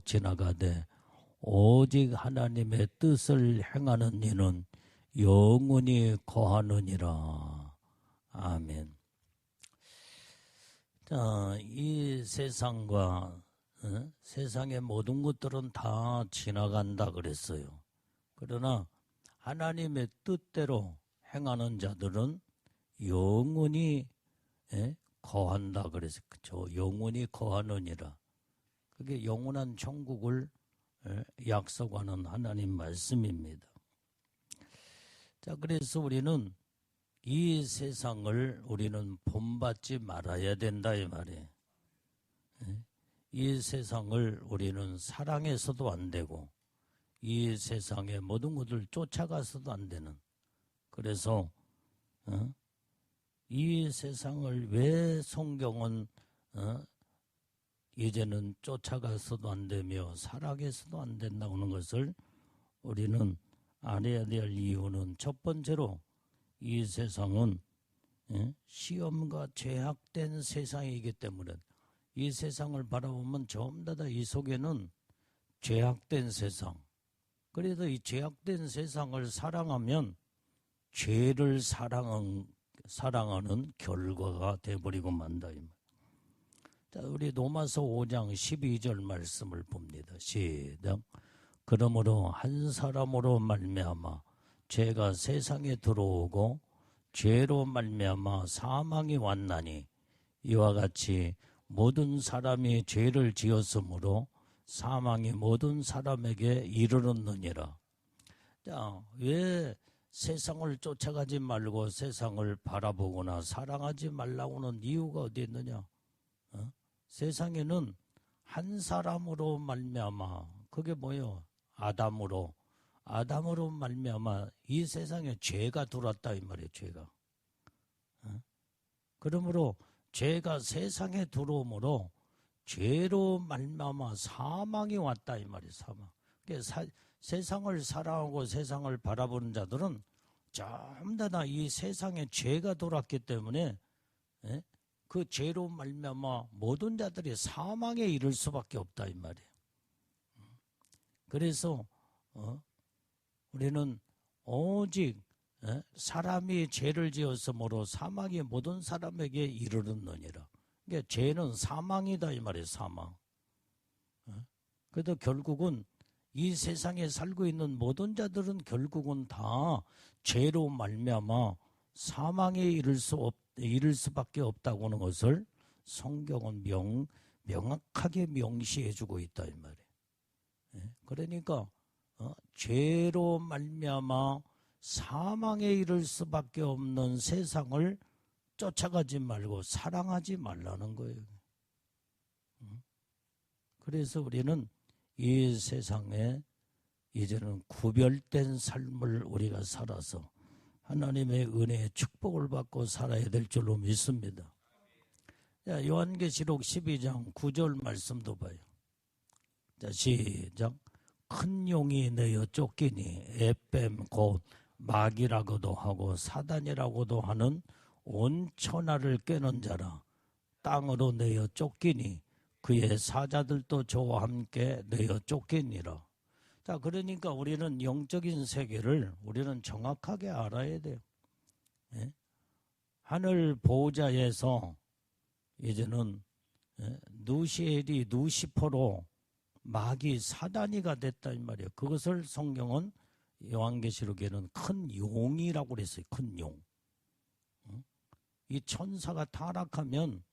지나가되 오직 하나님의 뜻을 행하는 이는 영원히 거하느니라. 아멘. 자, 이 세상과 세상의 모든 것들은 다 지나간다 그랬어요. 그러나 하나님의 뜻대로 행하는 자들은 영원히 거한다 그랬어요. 그렇죠? 영원히 거하느니라. 그게 영원한 천국을 약속하는 하나님 말씀입니다. 자, 그래서 우리는 이 세상을 우리는 본받지 말아야 된다 이 말이에요. 이 세상을 우리는 사랑해서도 안 되고 이 세상의 모든 것을 쫓아가서도 안 되는, 그래서 이 세상을 왜 성경은 이제는 쫓아가서도 안 되며 사랑해서도 안 된다고 하는 것을 우리는 알아야 될 이유는, 첫 번째로 이 세상은 시험과 죄악된 세상이기 때문에, 이 세상을 바라보면 전부 다 이 속에는 죄악된 세상, 그래서 이 죄악된 세상을 사랑하면 죄를 사랑하는 결과가 돼버리고 만다. 자, 우리 로마서 5장 12절 말씀을 봅니다. 시작. 그러므로 한 사람으로 말미암아 죄가 세상에 들어오고 죄로 말미암아 사망이 왔나니 이와 같이 모든 사람이 죄를 지었으므로 사망이 모든 사람에게 이르렀느니라. 자, 왜 세상을 쫓아가지 말고 세상을 바라보거나 사랑하지 말라고 하는 이유가 어디 있느냐? 세상에는 한 사람으로 말미암아, 그게 뭐예요? 아담으로 말미암아 이 세상에 죄가 들어왔다 이 말이에요. 죄가. 그러므로 죄가 세상에 들어오므로 죄로 말미암아 사망이 왔다 이 말이에요. 사망. 세상을 사랑하고 세상을 바라보는 자들은 전부 다 이 세상에 죄가 들어왔기 때문에 그 죄로 말미암아 모든 자들이 사망에 이를 수밖에 없다 이 말이에요. 그래서 우리는 오직 사람이 죄를 지었으므로 사망이 모든 사람에게 이르렀느니라. 그러니까 죄는 사망이다 이 말이에요. 사망. 그래도 결국은 이 세상에 살고 있는 모든 자들은 결국은 다 죄로 말미암아 사망에 이를 수밖에 없다고 하는 것을 성경은 명확하게 명시해주고 있다 이 말이에요. 그러니까 죄로 말미암아 사망에 이를 수밖에 없는 세상을 쫓아가지 말고 사랑하지 말라는 거예요. 그래서 우리는 이 세상에 이제는 구별된 삶을 우리가 살아서 하나님의 은혜의 축복을 받고 살아야 될 줄로 믿습니다. 자, 요한계시록 12장 9절 말씀도 봐요. 자, 시작. 큰 용이 내어 쫓기니 에뱀 곧 마귀라고도 하고 사단이라고도 하는 온 천하를 꿰는 자라 땅으로 내어 쫓기니 그의 사자들도 저와 함께 내어 쫓기니라. 자, 그러니까 우리는 영적인 세계를 우리는 정확하게 알아야 돼요. 하늘 보호자에서 이제는 누시퍼로 마귀 사단이가 됐다 이 말이에요. 그것을 성경은 요한계시록에는 큰 용이라고 그랬어요. 큰 용. 이 천사가 타락하면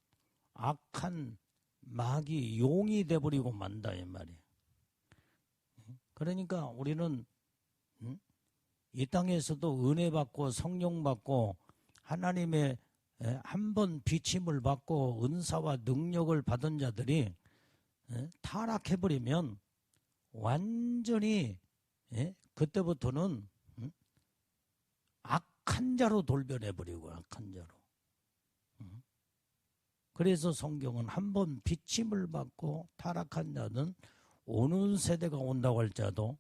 악한 마귀 용이 돼버리고 만다 이 말이에요. 그러니까 우리는 이 땅에서도 은혜 받고 성령 받고 하나님의 한 번 비침을 받고 은사와 능력을 받은 자들이 타락해버리면 완전히 그때부터는 악한 자로 돌변해버리고 악한 자로. 그래서 성경은 한 번 비침을 받고 타락한 자는 오는 세대가 온다고 할지라도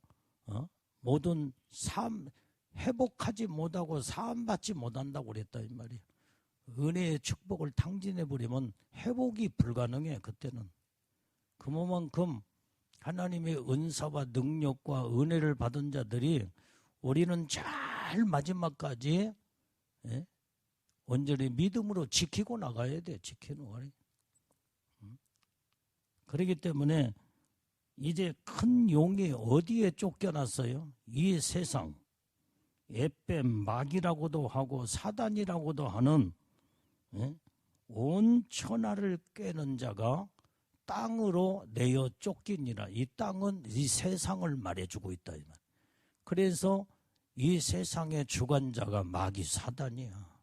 모든 삶 회복하지 못하고 사함받지 못한다고 그랬다 이 말이에요. 은혜의 축복을 탕진해버리면 회복이 불가능해. 그때는 그만큼 하나님의 은사와 능력과 은혜를 받은 자들이 우리는 잘 마지막까지 온전히 믿음으로 지키고 나가야 돼. 지키는 거예요. 그렇기 때문에 이제 큰 용이 어디에 쫓겨났어요? 이 세상, 에뱀, 마귀라고도 하고 사단이라고도 하는 온 천하를 꿰는 자가 땅으로 내어 쫓기니라. 이 땅은 이 세상을 말해주고 있다. 그래서 이 세상의 주관자가 마귀 사단이야.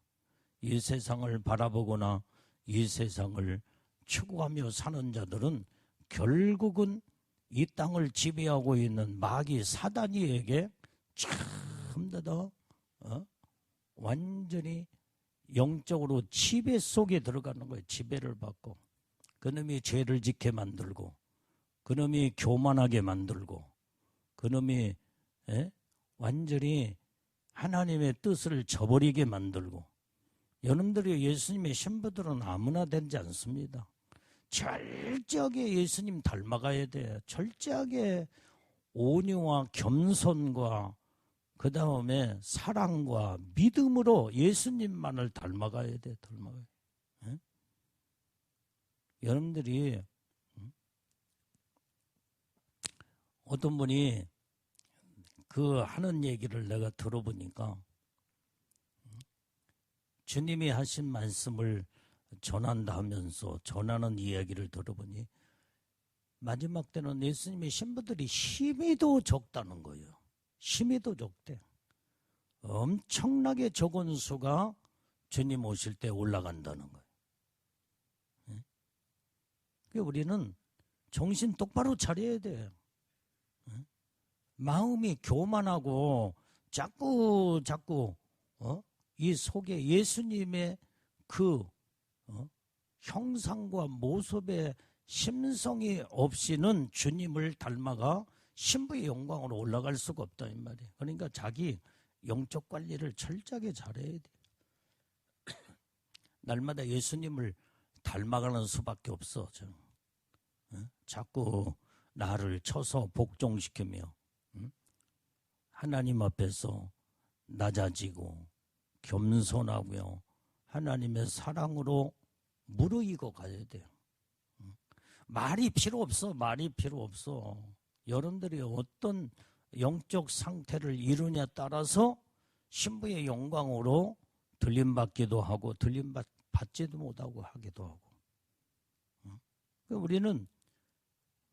이 세상을 바라보거나 이 세상을 추구하며 사는 자들은 결국은 이 땅을 지배하고 있는 마귀 사단이에게 참더 더 완전히 영적으로 지배 속에 들어가는 거예요. 지배를 받고 그놈이 죄를 짓게 만들고 그놈이 교만하게 만들고 그놈이 완전히 하나님의 뜻을 저버리게 만들고. 여러분들이 예수님의 신부들은 아무나 되지 않습니다. 철저하게 예수님 닮아가야 돼. 철저하게 온유와 겸손과 그 다음에 사랑과 믿음으로 예수님만을 닮아가야 돼. 닮아가야 돼. 여러분들이 어떤 분이 그 하는 얘기를 내가 들어보니까 주님이 하신 말씀을 전한다 하면서 전하는 이야기를 들어보니 마지막 때는 예수님의 신부들이 힘이 더 적다는 거예요. 힘이 더 적대. 엄청나게 적은 수가 주님 오실 때 올라간다는 거예요. 그러니까 우리는 정신 똑바로 차려야 돼. 마음이 교만하고 자꾸 이 속에 예수님의 그 형상과 모습의 심성이 없이는 주님을 닮아가 신부의 영광으로 올라갈 수가 없다 이 말이에요. 그러니까 자기 영적 관리를 철저하게 잘해야 돼. 날마다 예수님을 닮아가는 수밖에 없어. 자꾸 나를 쳐서 복종시키며 하나님 앞에서 낮아지고 겸손하고요. 하나님의 사랑으로 무르익어 가야 돼요. 말이 필요 없어. 말이 필요 없어. 여러분들이 어떤 영적 상태를 이루냐에 따라서 신부의 영광으로 들림받기도 하고 들림받지도 못하고 하기도 하고. 우리는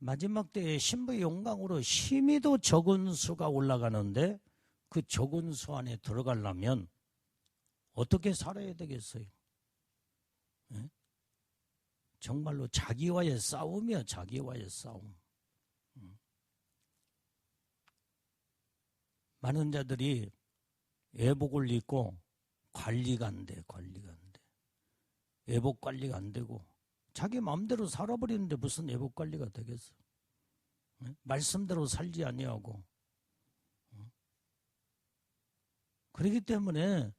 마지막 때에 신부의 영광으로 힘이 더 적은 수가 올라가는데 그 적은 수 안에 들어가려면 어떻게 살아야 되겠어요? 정말로 자기와의 싸움이야. 자기와의 싸움. 많은 자들이 애복을 입고 관리가 안 돼. 관리가 안 돼. 애복 관리가 안 되고 자기 마음대로 살아버리는데 무슨 애복 관리가 되겠어? 말씀대로 살지 아니하고. 그렇기 때문에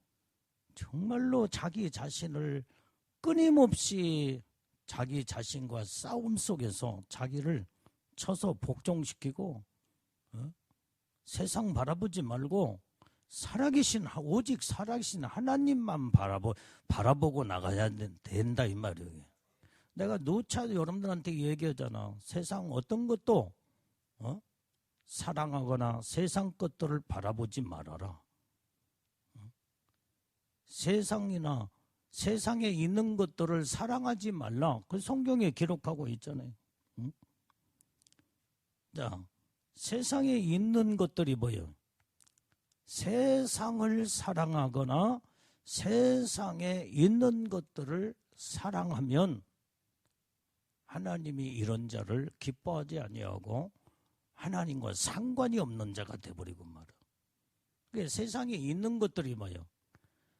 정말로 자기 자신을 끊임없이 자기 자신과 싸움 속에서 자기를 쳐서 복종시키고 세상 바라보지 말고 살아계신 오직 살아계신 하나님만 바라보고 나가야 된다 이 말이에요. 내가 누차 여러분들한테 얘기하잖아. 세상 어떤 것도 사랑하거나 세상 것들을 바라보지 말아라. 세상이나 세상에 있는 것들을 사랑하지 말라. 그 성경에 기록하고 있잖아요. 자, 세상에 있는 것들이 뭐예요? 세상을 사랑하거나 세상에 있는 것들을 사랑하면 하나님이 이런 자를 기뻐하지 아니하고 하나님과 상관이 없는 자가 돼버리고 말이야. 그러니까 세상에 있는 것들이 뭐예요?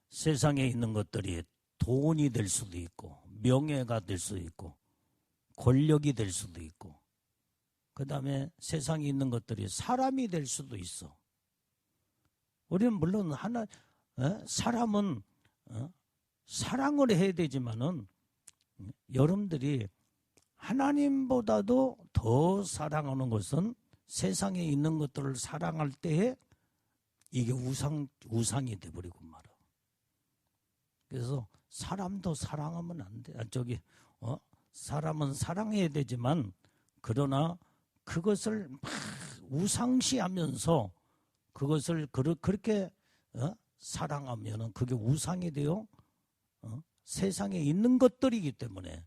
세상에 있는 것들이 돈이 될 수도 있고 명예가 될 수도 있고 권력이 될 수도 있고 그 다음에 세상에 있는 것들이 사람이 될 수도 있어. 우리는 물론 사람은 사랑을 해야 되지만은 여러분들이 하나님보다도 더 사랑하는 것은 세상에 있는 것들을 사랑할 때에 이게 우상이 돼버리고 말아. 그래서 사람도 사랑하면 안 돼. 사람은 사랑해야 되지만 그러나 그것을 막 우상시하면서 그것을 그렇게 사랑하면은 그게 우상이 돼요. 세상에 있는 것들이기 때문에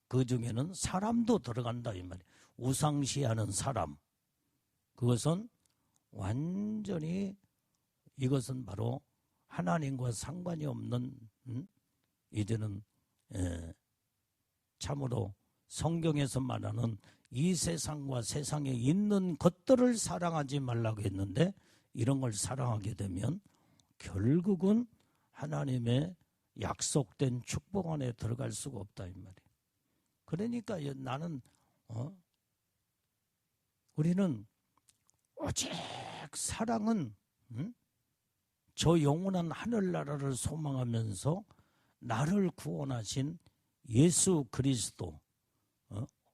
그 중에는 사람도 들어간다 이 말이에요. 우상시하는 사람. 그것은 완전히 이것은 바로 하나님과 상관이 없는 이제는 참으로 성경에서 말하는 이 세상과 세상에 있는 것들을 사랑하지 말라고 했는데 이런 걸 사랑하게 되면 결국은 하나님의 약속된 축복 안에 들어갈 수가 없다 이 말이에요. 그러니까 나는 우리는 오직 사랑은 저 영원한 하늘나라를 소망하면서 나를 구원하신 예수 그리스도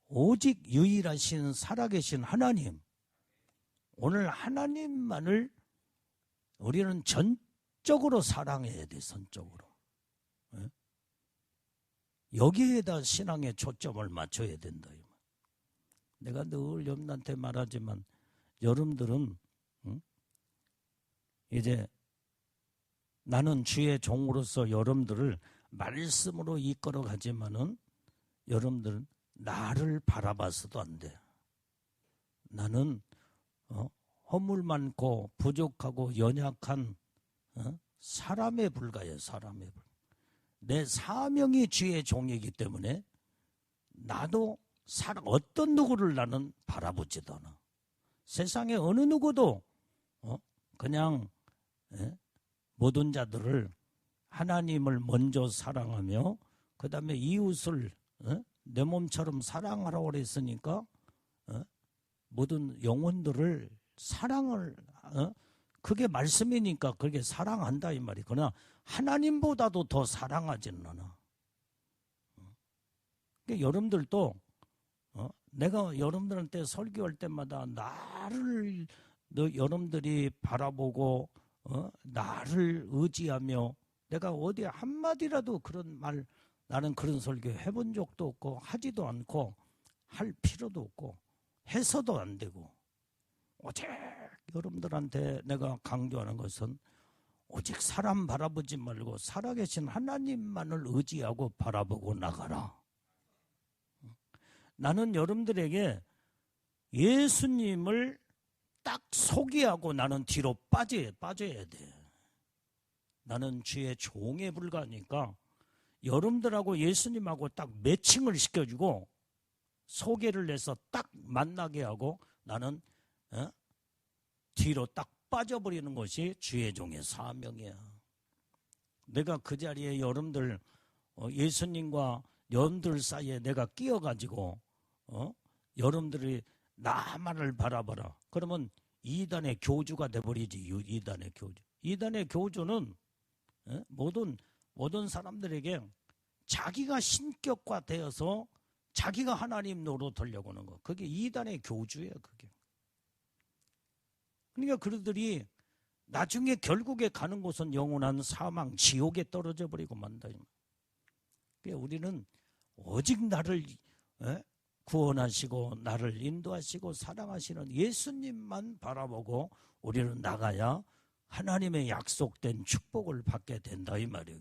오직 유일하신 살아계신 하나님, 오늘 하나님만을 우리는 전적으로 사랑해야 돼. 전적으로. 여기에다 신앙의 초점을 맞춰야 된다. 내가 늘 여러분한테 말하지만 여러분들은 이제 나는 주의 종으로서 여러분들을 말씀으로 이끌어 가지만은 여러분들은 나를 바라봐서도 안 돼. 나는 허물 많고 부족하고 연약한 사람에 불과해. 사람에 불과. 내 사명이 주의 종이기 때문에 나도 어떤 누구를 나는 바라보지도 않아. 세상에 어느 누구도 그냥 모든 자들을 하나님을 먼저 사랑하며 그 다음에 이웃을 내 몸처럼 사랑하라고 그랬으니까 모든 영혼들을 사랑을 그게 말씀이니까 그게 사랑한다 이 말이. 그러나 하나님보다도 더 사랑하지는 않아. 그러니까 여러분들도 내가 여러분들한테 설교할 때마다 나를 여러분들이 바라보고 나를 의지하며 내가 어디 한마디라도 그런 말 나는 그런 설교 해본 적도 없고 하지도 않고 할 필요도 없고 해서도 안 되고 오직 여러분들한테 내가 강조하는 것은 오직 사람 바라보지 말고 살아계신 하나님만을 의지하고 바라보고 나가라. 나는 여러분들에게 예수님을 딱 소개하고 나는 뒤로 빠져야 돼. 나는 주의 종에 불과하니까 여러분들하고 예수님하고 딱 매칭을 시켜주고 소개를 해서 딱 만나게 하고 나는 뒤로 딱 빠져버리는 것이 주의 종의 사명이야. 내가 그 자리에 여러분들 예수님과 여러분들 사이에 내가 끼어가지고 여러분들이 나만을 바라봐라. 그러면 이단의 교주가 돼버리지. 이단의 교주. 이단의 교주는 모든 사람들에게 자기가 신격화되어서 자기가 하나님 노릇하려고 하는 거. 그게 이단의 교주예요. 그게. 그러니까 그들이 나중에 결국에 가는 곳은 영원한 사망, 지옥에 떨어져 버리고 만다. 그러니까 우리는 오직 나를 구원하시고 나를 인도하시고 사랑하시는 예수님만 바라보고 우리는 나가야 하나님의 약속된 축복을 받게 된다 이 말이에요.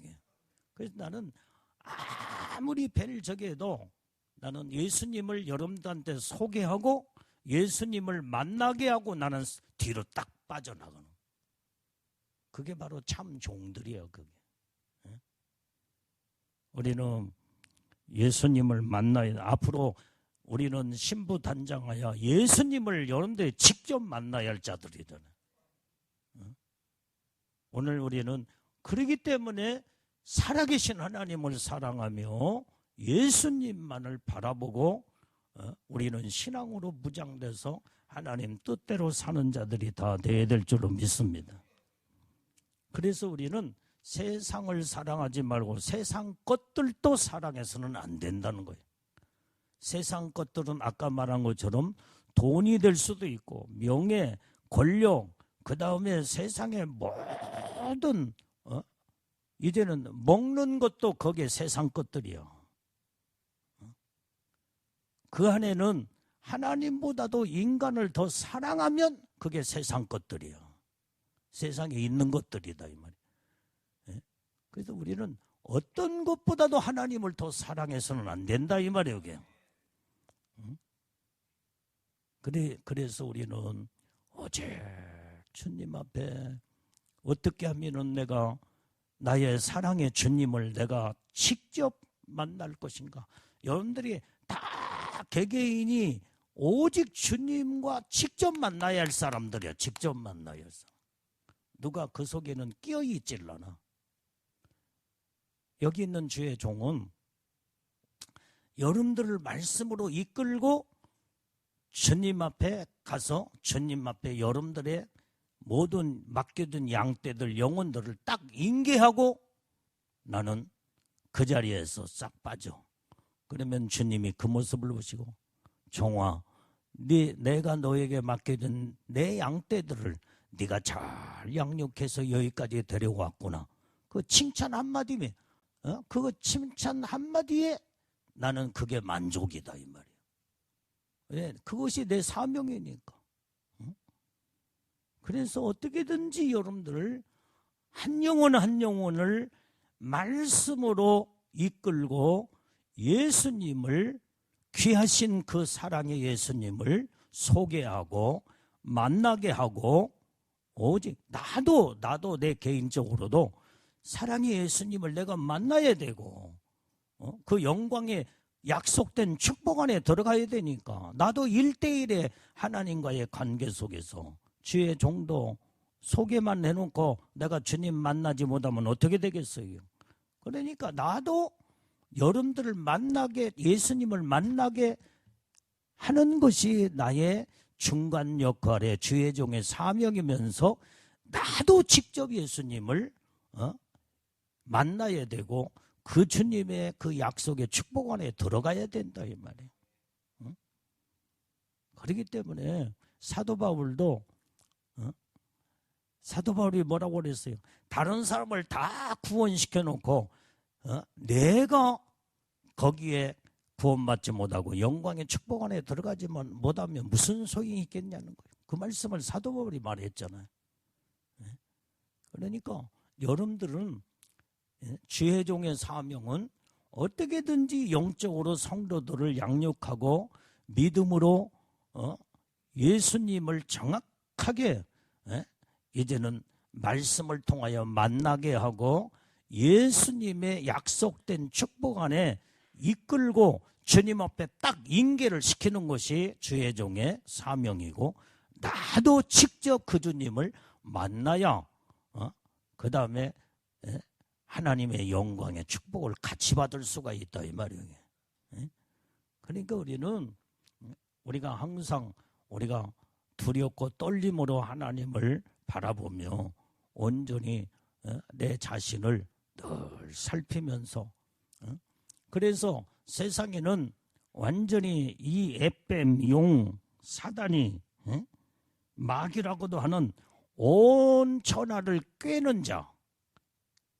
그래서 나는 아무리 배를 저게도 나는 예수님을 여러분들한테 소개하고 예수님을 만나게 하고 나는 뒤로 딱 빠져나가는. 그게 바로 참 종들이에요. 그게. 우리는 예수님을 만나야 앞으로 우리는 신부단장하여 예수님을 여러분들이 직접 만나야 할 자들이잖아요. 오늘 우리는 그러기 때문에 살아계신 하나님을 사랑하며 예수님만을 바라보고 우리는 신앙으로 무장돼서 하나님 뜻대로 사는 자들이 다 되어야 될 줄로 믿습니다. 그래서 우리는 세상을 사랑하지 말고 세상 것들도 사랑해서는 안 된다는 거예요. 세상 것들은 아까 말한 것처럼 돈이 될 수도 있고 명예, 권력, 그 다음에 세상의 모든 이제는 먹는 것도 거기에 세상 것들이요. 그 안에는 하나님보다도 인간을 더 사랑하면 그게 세상 것들이요. 세상에 있는 것들이다 이 말이에요. 그래서 우리는 어떤 것보다도 하나님을 더 사랑해서는 안 된다 이 말이에요. 그래서 우리는 오직 주님 앞에 어떻게 하면은 내가 나의 사랑의 주님을 내가 직접 만날 것인가. 여러분들이 다 개개인이 오직 주님과 직접 만나야 할 사람들이야. 직접 만나야 할 사람. 누가 그 속에는 끼어 있질 않아. 여기 있는 주의 종은 여러분들을 말씀으로 이끌고 주님 앞에 가서 주님 앞에 여러분들의 모든 맡겨둔 양떼들 영혼들을 딱 인계하고 나는 그 자리에서 싹 빠져. 그러면 주님이 그 모습을 보시고 종아 내가 너에게 맡겨둔 내 양떼들을 네가 잘 양육해서 여기까지 데려왔구나. 그 칭찬 한마디면 그거 칭찬 한마디에 나는 그게 만족이다 이 말이에요. 왜? 그것이 내 사명이니까. 그래서 어떻게든지 여러분들 한 영혼 한 영혼을 말씀으로 이끌고 예수님을 귀하신 그 사랑의 예수님을 소개하고 만나게 하고 오직 나도 내 개인적으로도 사랑의 예수님을 내가 만나야 되고 그 영광의 약속된 축복 안에 들어가야 되니까 나도 1대1의 하나님과의 관계 속에서 주의 종도 소개만 해놓고 내가 주님 만나지 못하면 어떻게 되겠어요? 그러니까 나도 여러분들을 만나게 예수님을 만나게 하는 것이 나의 중간 역할의 주의 종의 사명이면서 나도 직접 예수님을 만나야 되고 그 주님의 그 약속의 축복 안에 들어가야 된다 이 말이에요. 그렇기 때문에 사도 바울이 뭐라고 그랬어요? 다른 사람을 다 구원시켜 놓고 내가 거기에 구원받지 못하고 영광의 축복 안에 들어가지 못하면 무슨 소용이 있겠냐는 거예요. 그 말씀을 사도 바울이 말했잖아요. 그러니까 여러분들은 주의 종의 사명은 어떻게든지 영적으로 성도들을 양육하고 믿음으로 예수님을 정확하게 이제는 말씀을 통하여 만나게 하고 예수님의 약속된 축복 안에 이끌고 주님 앞에 딱 인계를 시키는 것이 주의 종의 사명이고 나도 직접 그 주님을 만나야 그 다음에 하나님의 영광의 축복을 같이 받을 수가 있다 이 말이에요. 그러니까 우리가 항상 우리가 두렵고 떨림으로 하나님을 바라보며 온전히 내 자신을 늘 살피면서 그래서 세상에는 완전히 이 에뱀, 용, 사단이 마귀라고도 하는 온 천하를 꿰는 자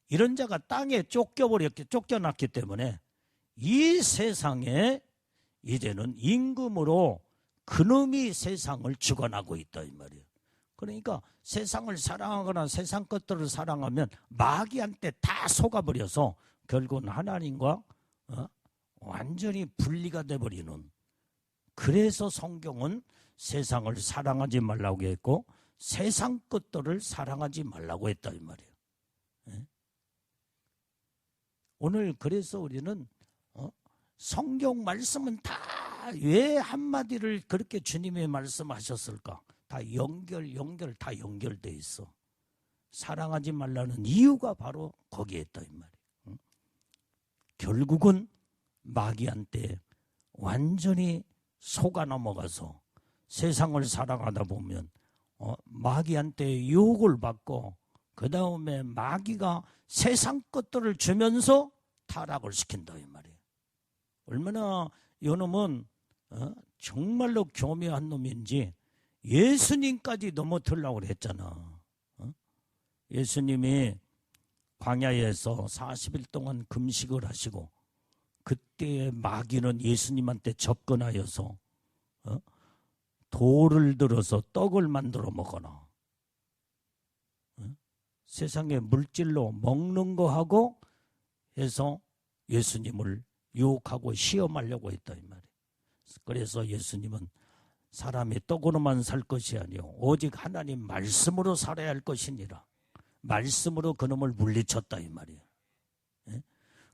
이런 자가 땅에 쫓겨났기 때문에 이 세상에 이제는 임금으로 그놈이 세상을 주관하고 있다 이 말이에요. 그러니까 세상을 사랑하거나 세상 것들을 사랑하면 마귀한테 다 속아버려서 결국은 하나님과 완전히 분리가 돼버리는. 그래서 성경은 세상을 사랑하지 말라고 했고 세상 것들을 사랑하지 말라고 했다 이 말이에요. 오늘 그래서 우리는 성경 말씀은 다 왜 한마디를 그렇게 주님의 말씀하셨을까? 다 연결 다 연결돼 있어. 사랑하지 말라는 이유가 바로 거기에 있다 이 말이에요. 결국은 마귀한테 완전히 속아 넘어가서 세상을 사랑하다 보면 마귀한테 유혹을 받고 그 다음에 마귀가 세상 것들을 주면서 타락을 시킨다 이 말이에요. 얼마나 요놈은 정말로 교묘한 놈인지 예수님까지 넘어뜨리려고 했잖아. 예수님이 광야에서 40일 동안 금식을 하시고 그때 마귀는 예수님한테 접근하여서 돌을 들어서 떡을 만들어 먹어라. 세상에 물질로 먹는 거하고 해서 예수님을 유혹하고 시험하려고 했다 이 말이에요. 그래서 예수님은 사람이 떡으로만 살 것이 아니요 오직 하나님 말씀으로 살아야 할 것이니라. 말씀으로 그놈을 물리쳤다 이 말이에요.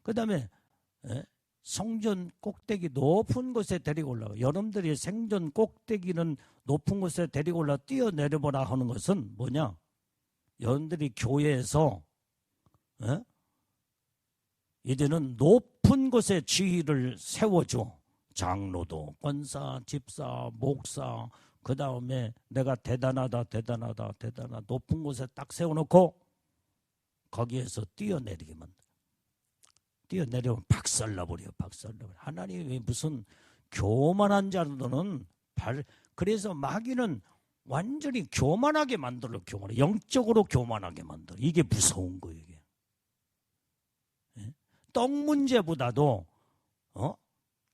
그 다음에 성전 꼭대기 높은 곳에 데리고 올라가. 여러분들이 생전 꼭대기는 높은 곳에 데리고 올라 뛰어내려보라 하는 것은 뭐냐? 여러분들이 교회에서 이제는 높은 곳에 지위를 세워줘. 장로도, 권사, 집사, 목사, 그 다음에 내가 대단하다 높은 곳에 딱 세워놓고 거기에서 뛰어내리게 만들어. 뛰어내려면 박살나버려. 하나님이 무슨 교만한 자들은 그래서 마귀는 완전히 교만하게 만들어. 영적으로 교만하게 만들어. 이게 무서운 거예요. 이게. 떡 문제보다도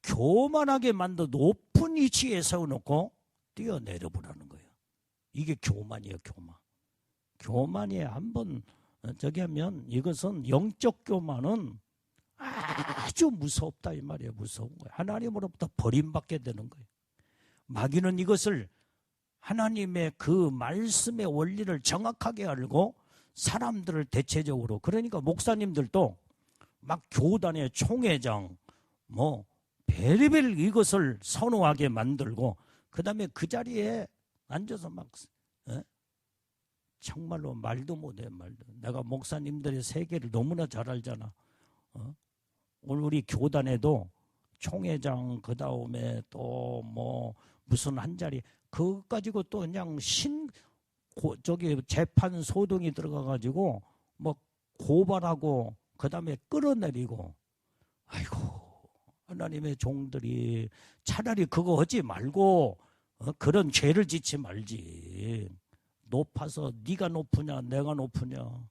교만하게 만들어 높은 위치에 세워놓고 뛰어내려보라는 거예요. 이게 교만이에요. 교만이 한번 저기 하면 이것은 영적 교만은 아주 무섭다 이 말이에요. 무서운 거예요. 하나님으로부터 버림받게 되는 거예요. 마귀는 이것을 하나님의 그 말씀의 원리를 정확하게 알고 사람들을 대체적으로, 그러니까 목사님들도 막 교단의 총회장 베리벨 이것을 선호하게 만들고 그 다음에 그 자리에 앉아서 막 정말로 말도 못해. 내가 목사님들의 세계를 너무나 잘 알잖아. 오늘 우리 교단에도 총회장 그 다음에 또 무슨 한 자리 그거 가지고 또 그냥 저기 재판 소동이 들어가가지고 고발하고 그 다음에 끌어내리고. 아이고, 하나님의 종들이 차라리 그거 하지 말고 그런 죄를 짓지 말지. 높아서 네가 높으냐 내가 높으냐.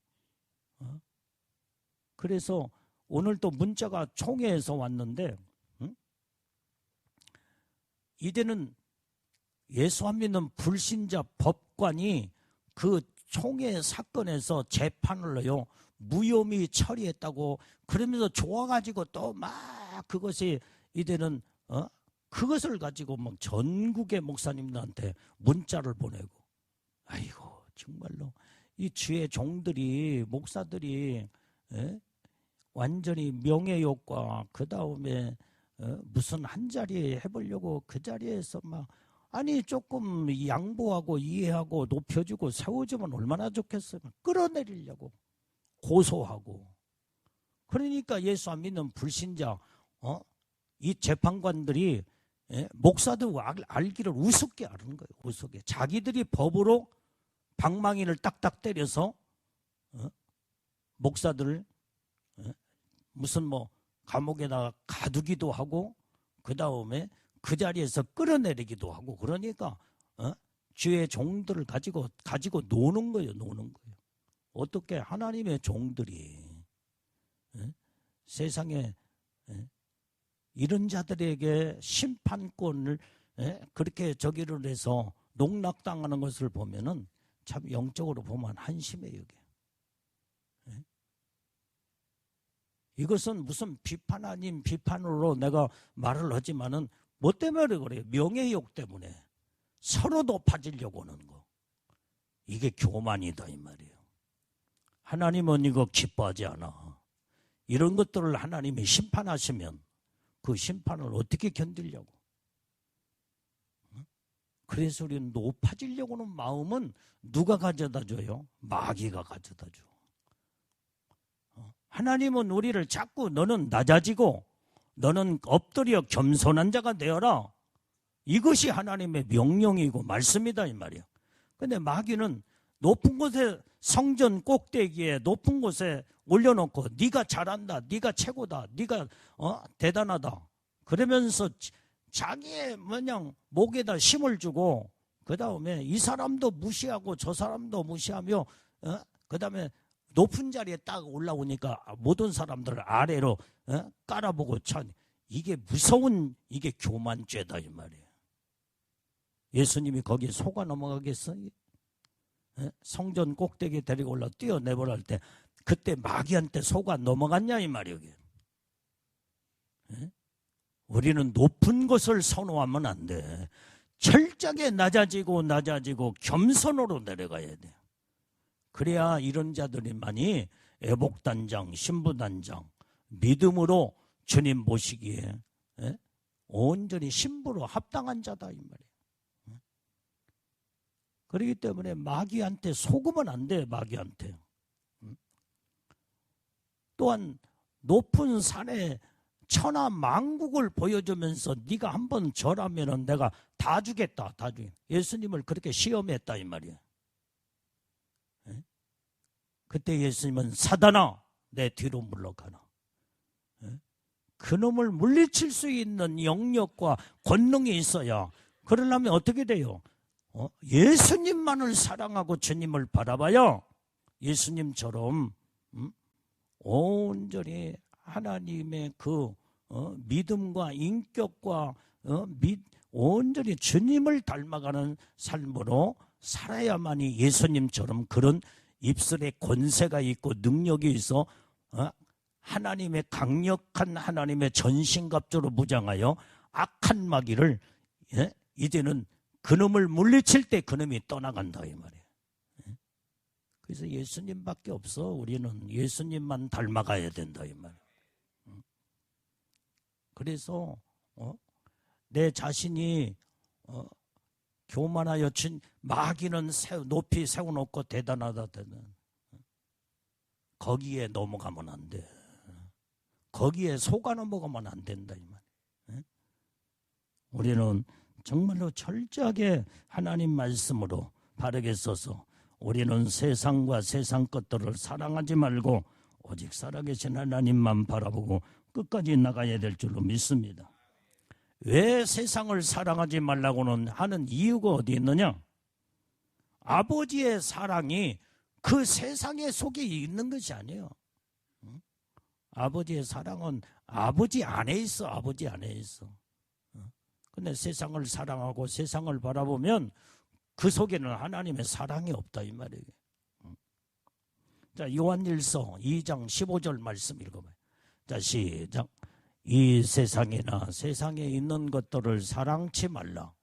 그래서 오늘 또 문자가 총회에서 왔는데 이제는 예수 안 믿는 불신자 법관이 그 총회 사건에서 재판을 해요. 무혐의 처리했다고 그러면서 좋아가지고 또 막 그것이 이제는 그것을 가지고 막 전국의 목사님들한테 문자를 보내고. 아이고 정말로 이 주의 종들이 목사들이 완전히 명예욕과 그 다음에 무슨 한 자리에 해보려고 그 자리에서 막 아니 조금 양보하고 이해하고 높여주고 세워주면 얼마나 좋겠어요. 끌어내리려고 고소하고. 그러니까 예수 안 믿는 불신자 이 재판관들이 목사들 알기를 우습게 아는 거예요. 우습게. 자기들이 법으로 방망이를 딱딱 때려서 목사들을 무슨 감옥에다가 가두기도 하고 그 다음에 그 자리에서 끌어내리기도 하고. 그러니까 주의 종들을 가지고 노는 거예요. 어떻게 하나님의 종들이 세상에 이런 자들에게 심판권을 그렇게 저기를 해서 농락당하는 것을 보면은 참 영적으로 보면 한심해요. 이것은 무슨 비판 아닌 비판으로 내가 말을 하지만은 뭐 때문에 그래요? 명예욕 때문에 서로 높아지려고 하는 거. 이게 교만이다 이 말이에요. 하나님은 이거 기뻐하지 않아. 이런 것들을 하나님이 심판하시면 그 심판을 어떻게 견디려고. 그래서 우리는 높아지려고 하는 마음은 누가 가져다 줘요? 마귀가 가져다 줘. 하나님은 우리를 자꾸 너는 낮아지고 너는 엎드려 겸손한 자가 되어라. 이것이 하나님의 명령이고 말씀이다 이 말이야. 근데 마귀는 높은 곳에 성전 꼭대기에 높은 곳에 올려놓고 네가 잘한다, 네가 최고다, 네가 대단하다. 그러면서 자기의 목에다 힘을 주고 그 다음에 이 사람도 무시하고 저 사람도 무시하며 그 다음에 높은 자리에 딱 올라오니까 모든 사람들을 아래로 깔아보고 참 이게 무서운 이게 교만죄다 이 말이에요. 예수님이 거기에 속아 넘어가겠어요? 성전 꼭대기에 데리고 올라 뛰어내보라 할 때 그때 마귀한테 속아 넘어갔냐 이 말이에요. 우리는 높은 것을 선호하면 안 돼. 철저하게 낮아지고 겸손으로 내려가야 돼. 그래야 이런 자들이만이 애복단장, 신부단장, 믿음으로 주님 모시기에 온전히 신부로 합당한 자다 이 말이에요. 그렇기 때문에 마귀한테 속으면 안 돼. 마귀한테. 또한 높은 산에 천하 만국을 보여주면서 네가 한번 절하면은 내가 다 주겠다. 다 주겠다. 예수님을 그렇게 시험했다 이 말이에요. 그때 예수님은 사단아 내 뒤로 물러가라. 그놈을 물리칠 수 있는 영역과 권능이 있어야 그러려면 어떻게 돼요? 예수님만을 사랑하고 주님을 바라봐야 예수님처럼 온전히 하나님의 그 믿음과 인격과 온전히 주님을 닮아가는 삶으로 살아야만이 예수님처럼 그런 입술에 권세가 있고 능력이 있어 하나님의 강력한 하나님의 전신갑주로 무장하여 악한 마귀를 이제는 그놈을 물리칠 때 그놈이 떠나간다 이 말이에요. 그래서 예수님밖에 없어. 우리는 예수님만 닮아가야 된다 이 말이에요. 그래서 내 자신이 교만하여 마귀는 높이 세워놓고 대단하다 거기에 넘어가면 안 돼. 거기에 속아 넘어가면 안 된다 이 말이에요. 우리는 정말로 철저하게 하나님 말씀으로 바르게 써서 우리는 세상과 세상 것들을 사랑하지 말고 오직 살아계신 하나님만 바라보고 끝까지 나가야 될 줄로 믿습니다. 왜 세상을 사랑하지 말라고는 하는 이유가 어디 있느냐? 아버지의 사랑이 그 세상의 속에 있는 것이 아니에요. 아버지의 사랑은 아버지 안에 있어. 아버지 안에 있어. 근데 세상을 사랑하고 세상을 바라보면 그 속에는 하나님의 사랑이 없다 이 말이에요. 자, 요한일서 2장 15절 말씀 읽어봐요. 자, 시작. 이 세상이나 세상에 있는 것들을 사랑치 말라.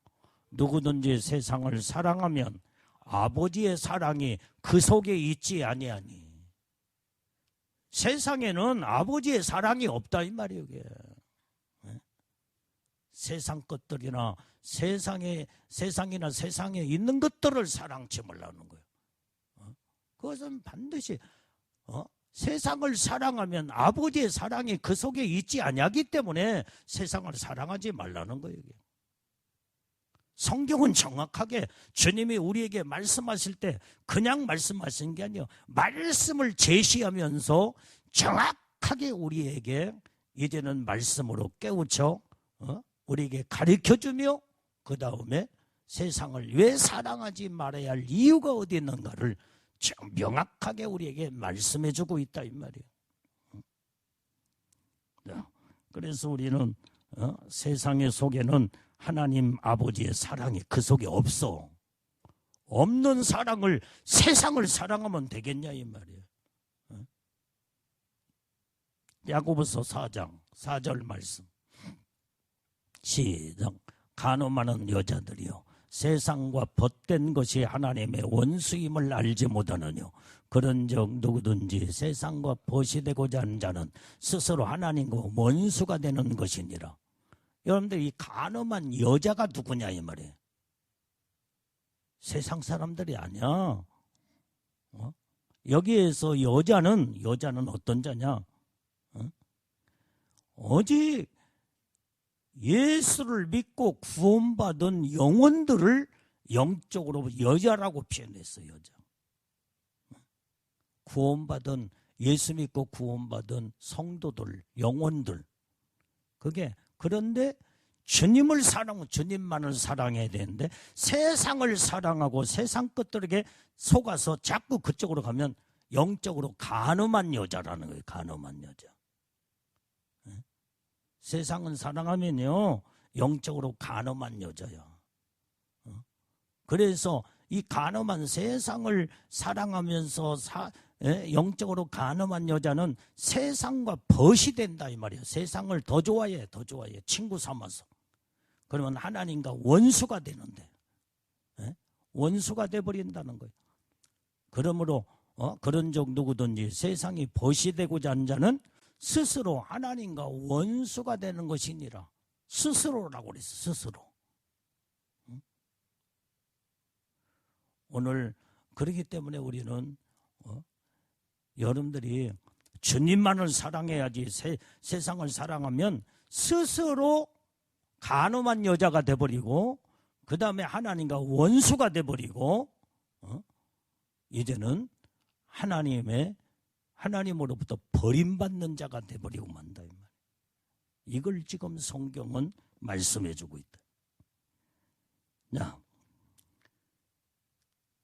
누구든지 세상을 사랑하면 아버지의 사랑이 그 속에 있지 아니하니. 세상에는 아버지의 사랑이 없다 이 말이에요. 이게. 세상 것들이나 세상이나 세상에 있는 것들을 사랑치 말라는 거예요. 그것은 반드시 세상을 사랑하면 아버지의 사랑이 그 속에 있지 아니하기 때문에 세상을 사랑하지 말라는 거예요. 성경은 정확하게 주님이 우리에게 말씀하실 때 그냥 말씀하신 게 아니에요. 말씀을 제시하면서 정확하게 우리에게 이제는 말씀으로 깨우쳐 우리에게 가르쳐주며 그 다음에 세상을 왜 사랑하지 말아야 할 이유가 어디 있는가를 명확하게 우리에게 말씀해주고 있다 이 말이에요. 그래서 우리는 세상의 속에는 하나님 아버지의 사랑이 그 속에 없어. 없는 사랑을 세상을 사랑하면 되겠냐 이 말이에요. 야고보서 4장 4절 말씀 시작. 간음하는 여자들이여 세상과 벗된 것이 하나님의 원수임을 알지 못하느뇨. 그런즉 누구든지 세상과 벗이 되고자 하는 자는 스스로 하나님과 원수가 되는 것이니라. 여러분들 이 간음한 여자가 누구냐 이 말이에요. 세상 사람들이 아니야. 여기에서 여자는 어떤 자냐? 오직 예수를 믿고 구원받은 영혼들을 영적으로 여자라고 표현했어요. 여자. 구원받은 예수 믿고 구원받은 성도들, 영혼들. 그게 그런데 주님을 사랑하고 주님만을 사랑해야 되는데 세상을 사랑하고 세상 것들에게 속아서 자꾸 그쪽으로 가면 영적으로 간음한 여자라는 거예요. 간음한 여자. 세상은 사랑하면요 영적으로 간음한 여자야. 그래서 이 간음한 세상을 사랑하면서 영적으로 간음한 여자는 세상과 벗이 된다 이 말이에요. 세상을 더 좋아해, 더 좋아해. 친구 삼아서. 그러면 하나님과 원수가 되는데, 원수가 돼버린다는 거예요. 그러므로 그런 적 누구든지 세상이 벗이 되고자 하는 자는 스스로 하나님과 원수가 되는 것이니라. 스스로라고 그랬어. 스스로. 오늘 그렇기 때문에 우리는 여러분들이 주님만을 사랑해야지. 세상을 사랑하면 스스로 간음한 여자가 돼버리고 그 다음에 하나님과 원수가 돼버리고 이제는 하나님으로부터 버림받는 자가 돼버리고 만다. 이걸 지금 성경은 말씀해주고 있다. 자,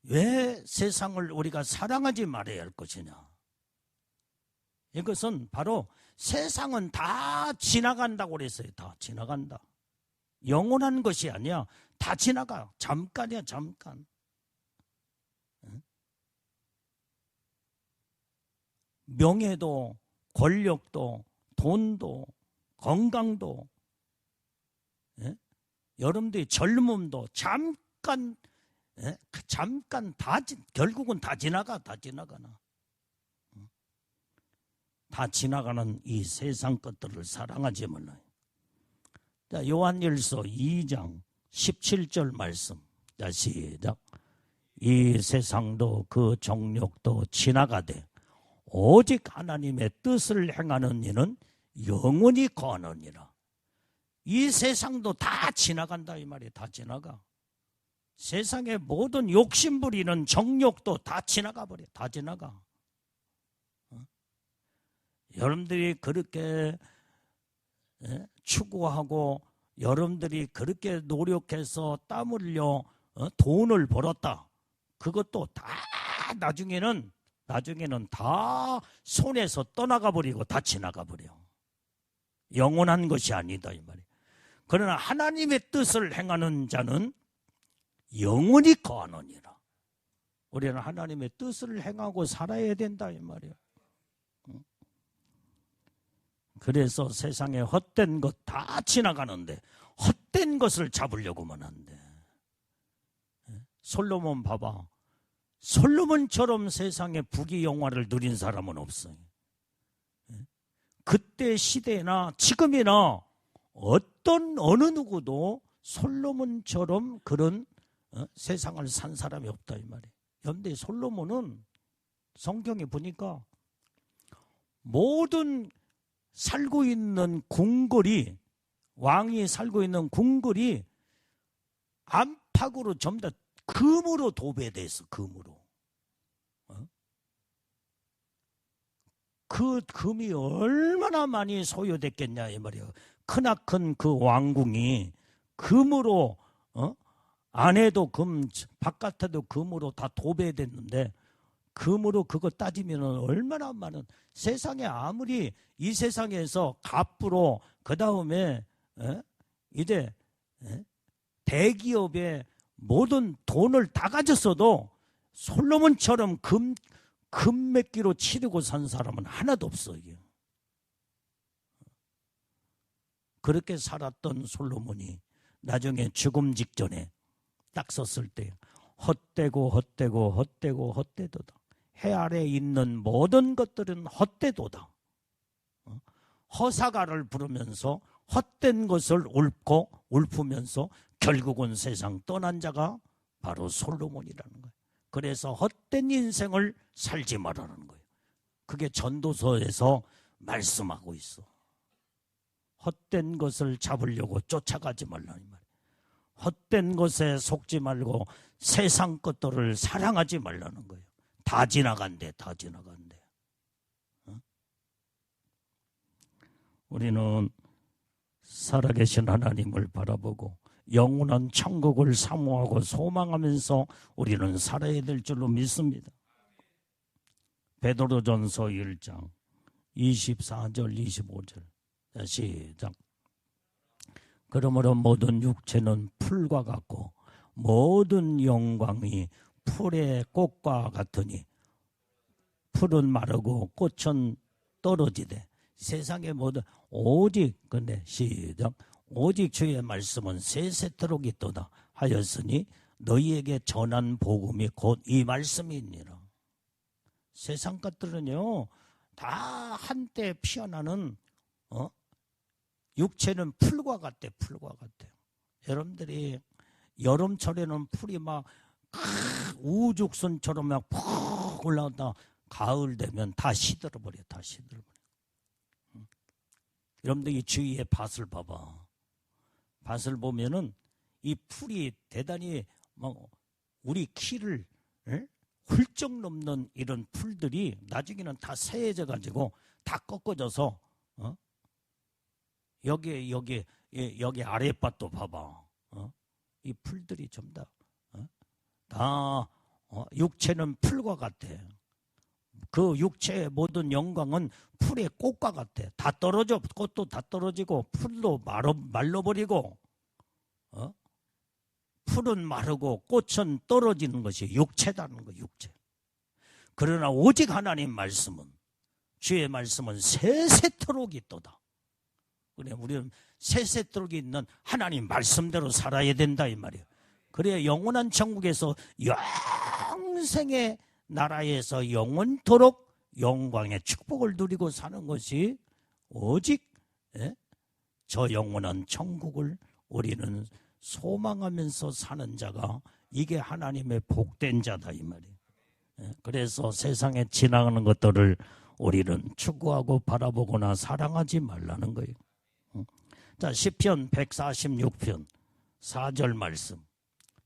왜 세상을 우리가 사랑하지 말아야 할 것이냐? 이것은 바로 세상은 다 지나간다고 그랬어요. 다 지나간다. 영원한 것이 아니야. 다 지나가. 잠깐이야, 잠깐. 명예도, 권력도, 돈도, 건강도, 여러분들의 젊음도 잠깐 결국은 다 지나가. 다 지나가나. 다 지나가는 이 세상 것들을 사랑하지 말아요. 자, 요한일서 2장 17절 말씀. 자, 시작. 이 세상도 그 정욕도 지나가되 오직 하나님의 뜻을 행하는 이는 영원히 거하느니라. 이 세상도 다 지나간다 이 말이에요. 다 지나가. 세상의 모든 욕심부리는 정욕도 다 지나가 버려. 다 지나가. 여러분들이 그렇게 추구하고 여러분들이 그렇게 노력해서 땀 흘려 돈을 벌었다. 그것도 다 나중에는 다 손에서 떠나가 버리고 다 지나가 버려. 영원한 것이 아니다 이 말이에요. 그러나 하나님의 뜻을 행하는 자는 영원히 거하느니라. 우리는 하나님의 뜻을 행하고 살아야 된다 이 말이에요. 그래서 세상에 헛된 것 다 지나가는데 헛된 것을 잡으려고만 한대. 솔로몬 봐봐. 솔로몬처럼 세상에 부귀영화를 누린 사람은 없어요. 그때 시대나 지금이나 어느 누구도 솔로몬처럼 그런 세상을 산 사람이 없다 이 말이에요. 그런데 솔로몬은 성경에 보니까 모든 살고 있는 궁궐이, 왕이 살고 있는 궁궐이 안팎으로 전부 다 금으로 도배됐어. 금으로. 그 금이 얼마나 많이 소요됐겠냐 이 말이에요. 크나큰 그 왕궁이 금으로 안에도 금, 바깥에도 금으로 다 도배됐는데 금으로 그거 따지면 얼마나 많은, 세상에 아무리 이 세상에서 갑부로 그 다음에 이제 대기업의 모든 돈을 다 가졌어도 솔로몬처럼 금 몇 기로 치르고 산 사람은 하나도 없어. 이게. 그렇게 살았던 솔로몬이 나중에 죽음 직전에 딱 섰을 때 헛되고 헛되고 헛되고 헛되도다. 해 아래에 있는 모든 것들은 헛되도다. 허사가를 부르면서 헛된 것을 읊으면서 결국은 세상 떠난 자가 바로 솔로몬이라는 거예요. 그래서 헛된 인생을 살지 말라는 거예요. 그게 전도서에서 말씀하고 있어. 헛된 것을 잡으려고 쫓아가지 말라는 말이에요. 헛된 것에 속지 말고 세상 것들을 사랑하지 말라는 거예요. 다 지나간대. 다 지나간대. 우리는 살아계신 하나님을 바라보고 영원한 천국을 사모하고 소망하면서 우리는 살아야 될 줄로 믿습니다. 베드로전서 1장 24절 25절 시작. 그러므로 모든 육체는 풀과 같고 모든 영광이 풀의 꽃과 같으니 풀은 마르고 꽃은 떨어지되 세상의 모든 오직 근데 시작. 오직 주의 말씀은 세세토록 있도다 하였으니 너희에게 전한 복음이 곧 이 말씀이니라. 세상 것들은요 다 한때 피어나는 육체는 풀과 같대. 풀과 같아요. 여러분들이 여름철에는 풀이 막 우죽순처럼 막 푹 올라온다. 가을 되면 다 시들어버려. 다 시들어버려. 여러분들 이 주위에 밭을 봐봐. 밭을 보면은 이 풀이 대단히 막 우리 키를 훌쩍 넘는 이런 풀들이 나중에는 다 새해져 가지고 다 꺾어져서 여기 아랫밭도 봐봐. 이 풀들이 전부 다 육체는 풀과 같아. 그 육체의 모든 영광은 풀의 꽃과 같아. 다 떨어져. 꽃도 다 떨어지고 풀도 말라버리고 풀은 마르고 꽃은 떨어지는 것이 육체다는 거. 육체. 그러나 오직 하나님 말씀은 주의 말씀은 세세토록 있도다. 그래 우리는 세세토록 있는 하나님 말씀대로 살아야 된다 이 말이에요. 그래야 영원한 천국에서 영생의 나라에서 영원토록 영광의 축복을 누리고 사는 것이 오직 저 영원한 천국을 우리는 소망하면서 사는 자가 이게 하나님의 복된 자다 이 말이에요. 그래서 세상에 지나가는 것들을 우리는 추구하고 바라보거나 사랑하지 말라는 거예요. 자, 시편 146편 4절 말씀.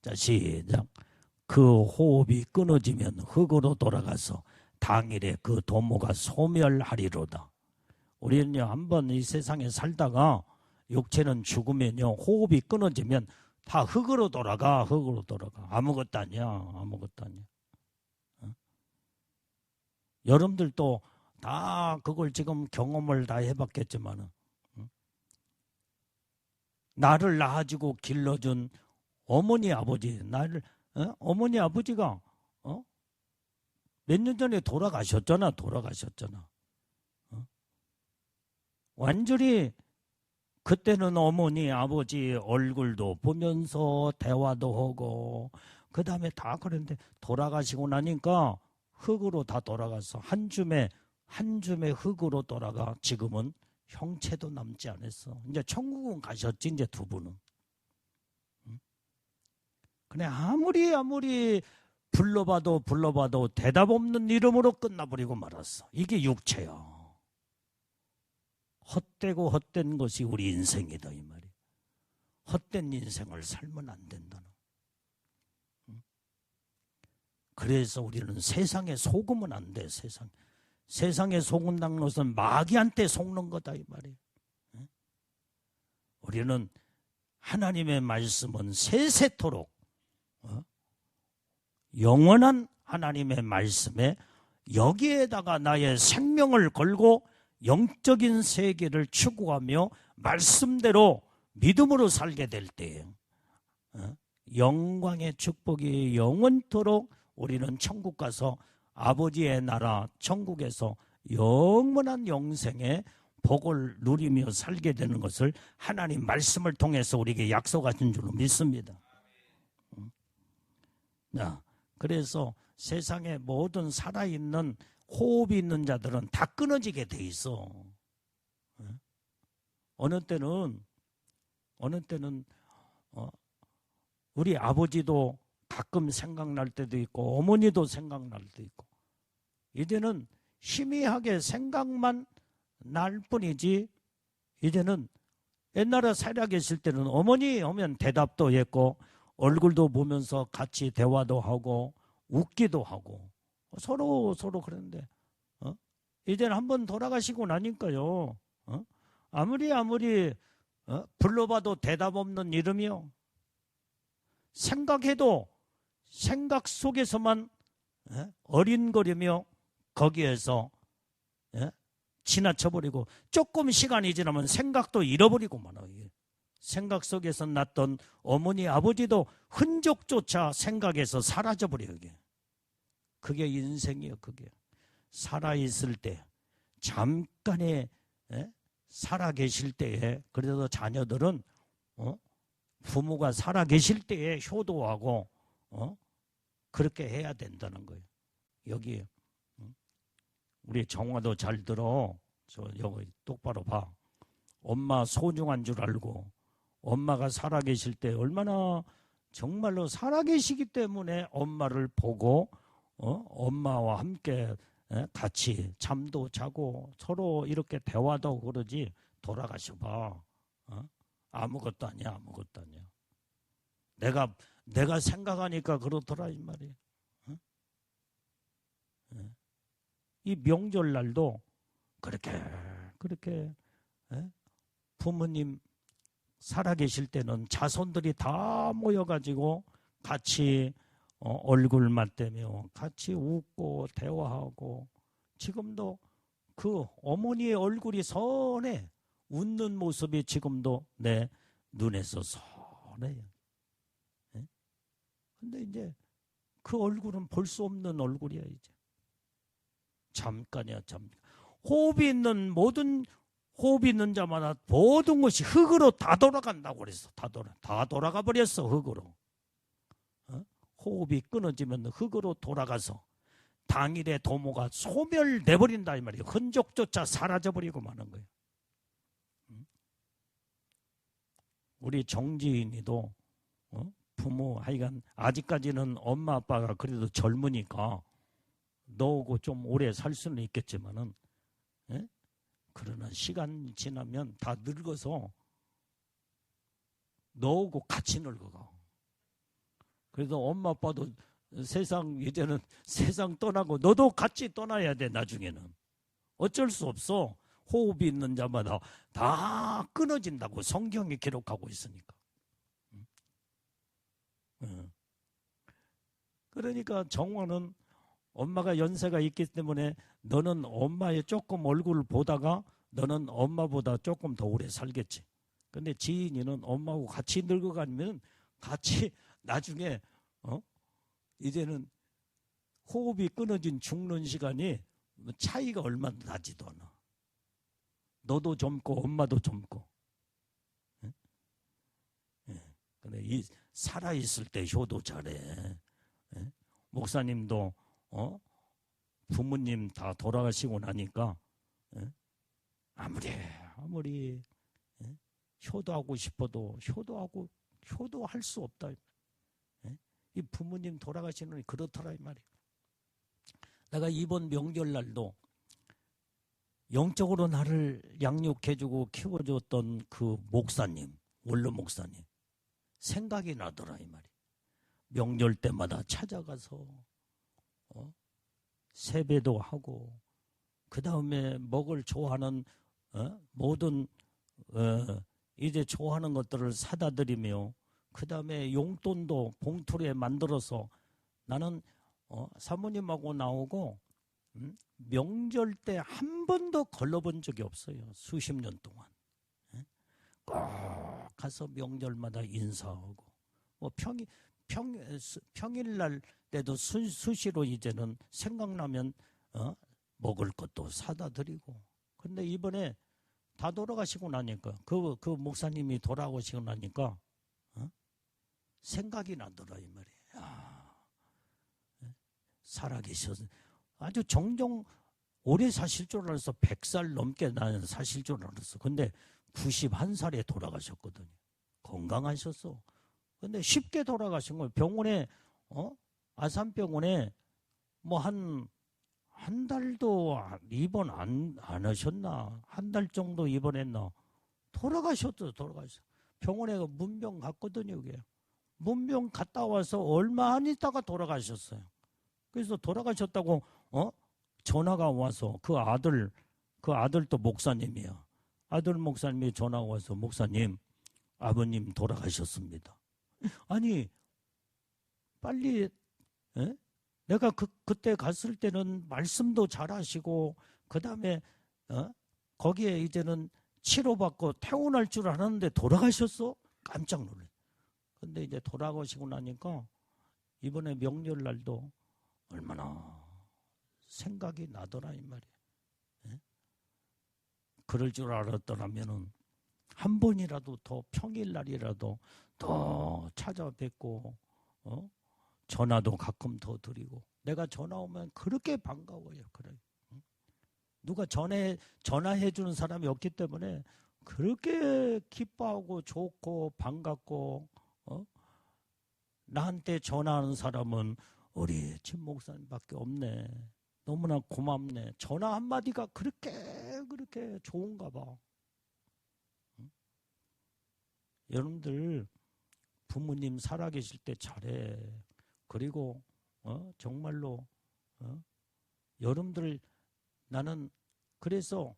자, 시작. 그 호흡이 끊어지면 흙으로 돌아가서 당일에 그 도모가 소멸하리로다. 우리는요 한번 이 세상에 살다가 육체는 죽으면요 호흡이 끊어지면 다 흙으로 돌아가. 흙으로 돌아가. 아무것도 아니야. 아무것도 아니야. 여러분들도 다 그걸 지금 경험을 다 해봤겠지만은 나를 낳아주고 길러준 어머니 아버지 나를 어머니 아버지가 몇 년 전에 돌아가셨잖아. 완전히 그때는 어머니 아버지 얼굴도 보면서 대화도 하고 그 다음에 다 그랬는데 돌아가시고 나니까 흙으로 다 돌아가서 한 줌의 흙으로 돌아가 지금은 형체도 남지 않았어. 이제 천국은 가셨지 이제 두 분은. 그래 아무리 불러봐도 대답 없는 이름으로 끝나버리고 말았어. 이게 육체야. 헛되고 헛된 것이 우리 인생이다 이 말이야. 헛된 인생을 살면 안 된다는. 그래서 우리는 세상에 속으면 안 돼. 세상에 속은다는 것은 마귀한테 속는 거다 이 말이에요. 우리는 하나님의 말씀은 세세토록 영원한 하나님의 말씀에 여기에다가 나의 생명을 걸고 영적인 세계를 추구하며 말씀대로 믿음으로 살게 될 때에 영광의 축복이 영원토록 우리는 천국 가서 아버지의 나라 천국에서 영원한 영생의 복을 누리며 살게 되는 것을 하나님 말씀을 통해서 우리에게 약속하신 줄로 믿습니다. 그래서 세상의 모든 살아있는 호흡이 있는 자들은 다 끊어지게 돼 있어. 어느 때는 우리 아버지도 가끔 생각날 때도 있고 어머니도 생각날 때도 있고 이제는 희미하게 생각만 날 뿐이지 이제는 옛날에 살아계실 때는 어머니 하면 대답도 했고 얼굴도 보면서 같이 대화도 하고 웃기도 하고 서로 그랬는데 이제는 한번 돌아가시고 나니까요 아무리 불러봐도 대답 없는 이름이요. 생각해도 생각 속에서만 어린거리며 거기에서 지나쳐버리고 조금 시간이 지나면 생각도 잃어버리고 말아요. 생각 속에서 났던 어머니 아버지도 흔적조차 생각에서 사라져버려요. 그게 인생이에요. 그게 살아있을 때 잠깐의 살아계실 때에 그래도 자녀들은 부모가 살아계실 때에 효도하고 그렇게 해야 된다는 거예요. 여기 우리 정화도 잘 들어. 저 여기 똑바로 봐. 엄마 소중한 줄 알고 엄마가 살아계실 때 얼마나 정말로 살아계시기 때문에 엄마를 보고 엄마와 함께 같이 잠도 자고 서로 이렇게 대화도 하고 그러지. 돌아가셔 봐. 아무것도 아니야. 아무것도 아니야. 내가 생각하니까 그렇더라 이 말이에요. 이 명절날도 그렇게 부모님 살아계실 때는 자손들이 다 모여가지고 같이 얼굴 맞대며 같이 웃고 대화하고 지금도 그 어머니의 얼굴이 선해. 웃는 모습이 지금도 내 눈에서 선해요. 근데 이제 그 얼굴은 볼 수 없는 얼굴이야 이제. 잠깐이야 잠깐. 호흡이 있는 자마다 모든 것이 흙으로 다 돌아간다고 그랬어. 다 돌아가 버렸어 흙으로. 호흡이 끊어지면 흙으로 돌아가서 당일의 도모가 소멸돼버린다 이 말이에요. 흔적조차 사라져버리고 마는 거예요. 우리 정지인이도 부모 하여간 아직까지는 엄마 아빠가 그래도 젊으니까 너하고 좀 오래 살 수는 있겠지만은 그러나 시간 지나면 다 늙어서 너하고 같이 늙어가. 그래서 엄마 아빠도 이제는 세상 떠나고 너도 같이 떠나야 돼. 나중에는 어쩔 수 없어. 호흡이 있는 자마다 다 끊어진다고 성경이 기록하고 있으니까. 그러니까 정화는 엄마가 연세가 있기 때문에 너는 엄마의 조금 얼굴을 보다가 너는 엄마보다 조금 더 오래 살겠지. 근데 지인이는 엄마하고 같이 늙어가면 같이 나중에 이제는 호흡이 끊어진 죽는 시간이 차이가 얼마나 나지도 않아. 너도 젊고 엄마도 젊고. 근데 이 살아있을 때 효도 잘해. 목사님도 부모님 다 돌아가시고 나니까 아무리 효도하고 싶어도 효도할 수 없다. 이 부모님 돌아가시는 게 그렇더라 이 말이야. 내가 이번 명절날도 영적으로 나를 양육해주고 키워줬던 그 목사님, 원로 목사님 생각이 나더라 이 말이야. 명절 때마다 찾아가서 세배도 하고 그 다음에 먹을 좋아하는 모든 이제 좋아하는 것들을 사다 드리며 그 다음에 용돈도 봉투에 만들어서 나는 사모님하고 나오고 명절 때 한 번도 걸러본 적이 없어요. 수십 년 동안. 꼭 가서 명절마다 인사하고 뭐 평일날 때도 수시로 이제는 생각나면 먹을 것도 사다 드리고. 근데 이번에 다 돌아가시고 나니까 그 목사님이 돌아오시고 나니까 생각이 나더라 이 말이에요. 살아계셔서 아주 정정 오래 사실 줄 알았어. 100살 넘게 나는 사실 줄 알았어. 근데 91살에 돌아가셨거든요. 건강하셨어. 근데 쉽게 돌아가신 거예요. 병원에 아산병원에 뭐 한 달도 입원 안 하셨나? 한 달 정도 입원했나? 돌아가셨어. 병원에 문병 갔거든요. 그게. 문병 갔다 와서 얼마 안 있다가 돌아가셨어요. 그래서 돌아가셨다고 전화가 와서 그 아들도 목사님이야. 아들 목사님이 전화가 와서 목사님 아버님 돌아가셨습니다. 아니 빨리 내가 그때 갔을 때는 말씀도 잘하시고 그 다음에 거기에 이제는 치료받고 퇴원할 줄 알았는데 돌아가셨어? 깜짝 놀랐어요. 근데 이제 돌아가시고 나니까 이번에 명절날도 얼마나 생각이 나더라 이 말이에요. 그럴 줄 알았더라면은 한 번이라도 더 평일날이라도 더 찾아뵙고 전화도 가끔 더 드리고 내가 전화 오면 그렇게 반가워요. 그래. 누가 전화해 주는 사람이 없기 때문에 그렇게 기뻐하고 좋고 반갑고 나한테 전화하는 사람은 우리 진 목사님밖에 없네. 너무나 고맙네. 전화 한마디가 그렇게 좋은가 봐. 여러분들 부모님 살아계실 때 잘해. 그리고 정말로 여러분들 나는 그래서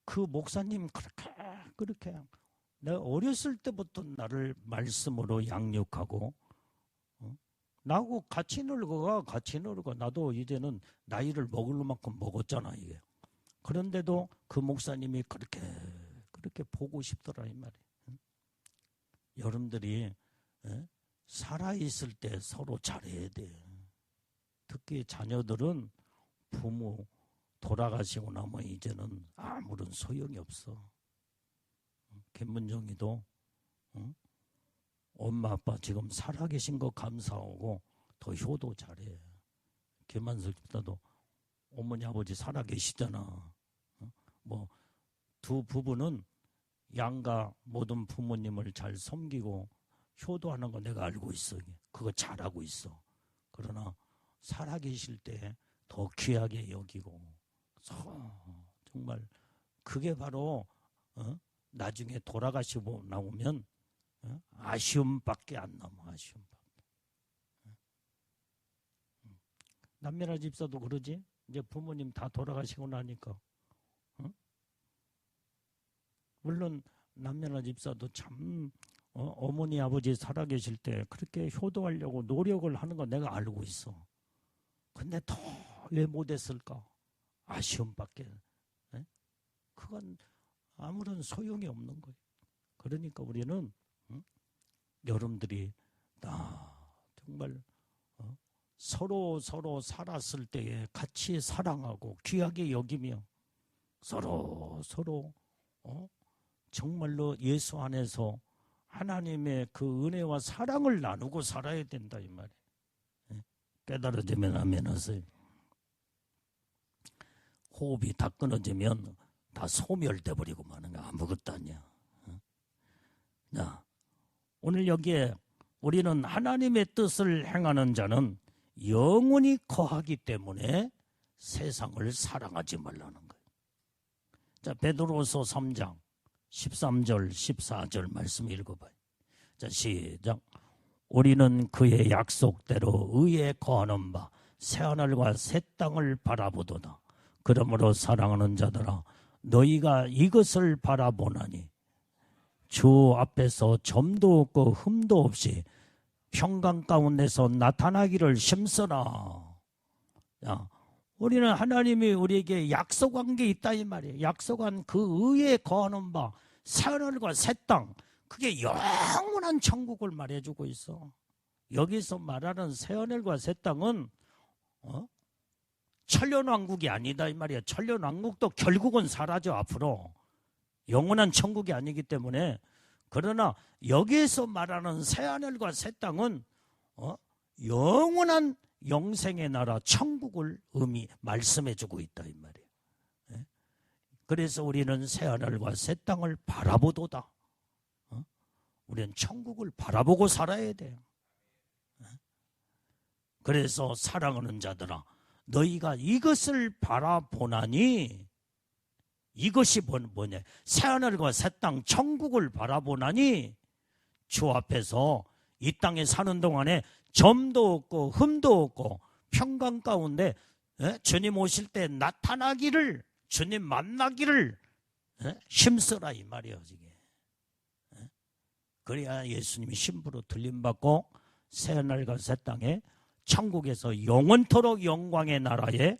그 목사님 그렇게 내가 어렸을 때부터 나를 말씀으로 양육하고 나하고 같이 놀고 나도 이제는 나이를 먹을 만큼 먹었잖아 이게. 그런데도 그 목사님이 그렇게 보고 싶더라 이 말이에요. 여러분들이 살아있을 때 서로 잘해야 돼. 특히 자녀들은 부모 돌아가시고 나면 이제는 아무런 소용이 없어. 김문정이도 엄마 아빠 지금 살아계신 거 감사하고 더 효도 잘해. 김한석 집사도 어머니 아버지 살아계시잖아. 뭐 두 부부는 양가 모든 부모님을 잘 섬기고 효도하는 거 내가 알고 있어. 그거 잘하고 있어. 그러나 살아계실 때 더 귀하게 여기고 정말 그게 바로 나중에 돌아가시고 나오면 아쉬움밖에 안 남아. 아쉬움밖에. 남면아 집사도 그러지. 이제 부모님 다 돌아가시고 나니까 물론 남면아 집사도 참 어머니 아버지 살아계실 때 그렇게 효도하려고 노력을 하는 건 내가 알고 있어. 근데 더 왜 못했을까? 아쉬움밖에. 그건 아무런 소용이 없는 거예요. 그러니까 우리는 여러분들이 정말 서로 살았을 때에 같이 사랑하고 귀하게 여기며 서로 정말로 예수 안에서 하나님의 그 은혜와 사랑을 나누고 살아야 된다 이 말이에요. 깨달아지면 아멘 하세요. 호흡이 다 끊어지면 다 소멸돼 버리고 마는 거 아무것도 아니야. 자, 오늘 여기에 우리는 하나님의 뜻을 행하는 자는 영원히 거하기 때문에 세상을 사랑하지 말라는 거예요. 자, 베드로서 3장 13절 14절 말씀 읽어봐요. 자, 시작. 우리는 그의 약속대로 의에 거하는 바 새하늘과 새 땅을 바라보도다. 그러므로 사랑하는 자들아 너희가 이것을 바라보나니 주 앞에서 점도 없고 흠도 없이 평강 가운데서 나타나기를 힘쓰라. 야, 우리는 하나님이 우리에게 약속한 게 있다 이 말이에요. 약속한 그 의에 거하는 바 새하늘과 새 땅, 그게 영원한 천국을 말해주고 있어. 여기서 말하는 새하늘과 새 땅은 천년왕국이 아니다 이 말이야. 천년왕국도 결국은 사라져 앞으로. 영원한 천국이 아니기 때문에. 그러나 여기에서 말하는 새하늘과 새 땅은 영원한 영생의 나라 천국을 말씀해주고 있다 이 말이에요. 그래서 우리는 새하늘과 새 땅을 바라보도다. 우리는 천국을 바라보고 살아야 돼요. 그래서 사랑하는 자들아 너희가 이것을 바라보나니, 이것이 뭐냐, 새하늘과 새 땅 천국을 바라보나니 주 앞에서 이 땅에 사는 동안에 점도 없고 흠도 없고 평강 가운데 주님 오실 때 나타나기를 주님 만나기를 힘써라 이 말이에요. 지금. 그래야 예수님이 신부로 들림받고 새하늘과 새 땅에 천국에서 영원토록 영광의 나라에